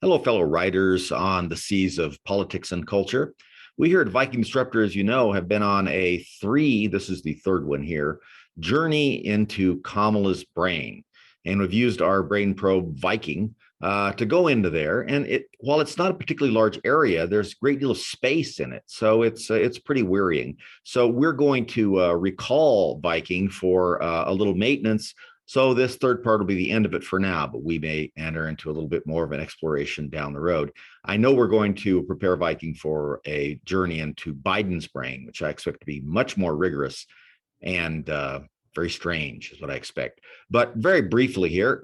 Hello, fellow writers on the seas of politics and culture. We here at Viking Disruptor, as you know, have been on this is the third one here, journey into Kamala's brain. And we've used our brain probe Viking to go into there. And while it's not a particularly large area, there's a great deal of space in it. So it's pretty wearying. So we're going to recall Viking for a little maintenance. So this third part will be the end of it for now, but we may enter into a little bit more of an exploration down the road. I know we're going to prepare Viking for a journey into Biden's brain, which I expect to be much more rigorous and very strange is what I expect. But very briefly here,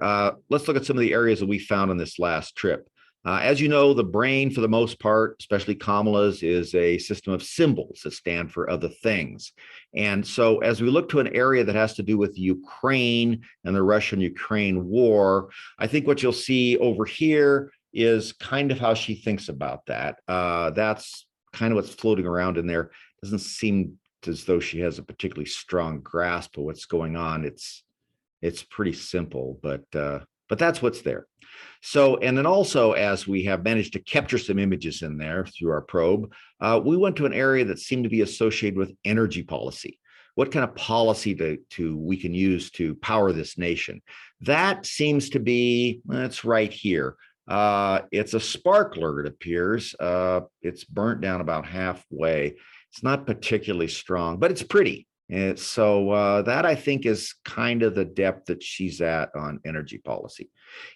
let's look at some of the areas that we found on this last trip. As you know, the brain, for the most part, especially Kamala's, is a system of symbols that stand for other things. And so as we look to an area that has to do with Ukraine and the Russian-Ukraine war, I think what you'll see over here is kind of how she thinks about that. That's kind of what's floating around in there. Doesn't seem as though she has a particularly strong grasp of what's going on. It's pretty simple, but that's what's there. So, and then also, as we have managed to capture some images in there through our probe, we went to an area that seemed to be associated with energy policy. What kind of policy we can use to power this nation? That seems to be, it's right here. It's a sparkler, it appears. It's burnt down about halfway. It's not particularly strong, but it's pretty. And so that, I think, is kind of the depth that she's at on energy policy.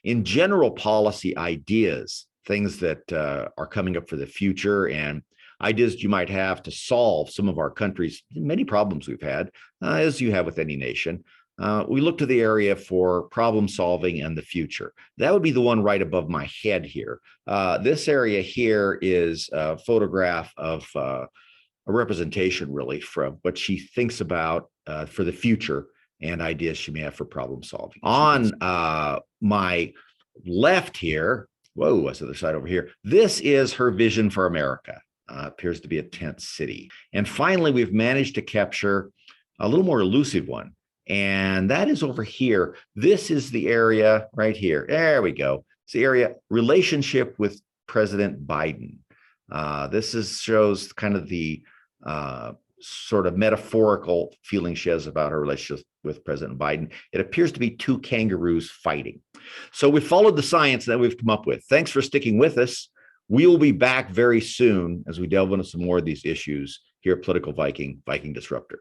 In general policy ideas, things that are coming up for the future and ideas you might have to solve some of our country's many problems we've had, as you have with any nation, we look to the area for problem solving and the future. That would be the one right above my head here. This area here is a photograph of a representation, really, from what she thinks about for the future and ideas she may have for problem solving. On my left here, whoa, what's the other side over here? This is her vision for America. Appears to be a tent city. And finally, we've managed to capture a little more elusive one. And that is over here. This is the area right here. There we go. It's the area relationship with President Biden. This shows kind of the sort of metaphorical feeling she has about her relationship with President Biden. It appears to be two kangaroos fighting. So we followed the science that we've come up with. Thanks for sticking with us. We will be back very soon as we delve into some more of these issues here at Political Viking, Viking Disruptor.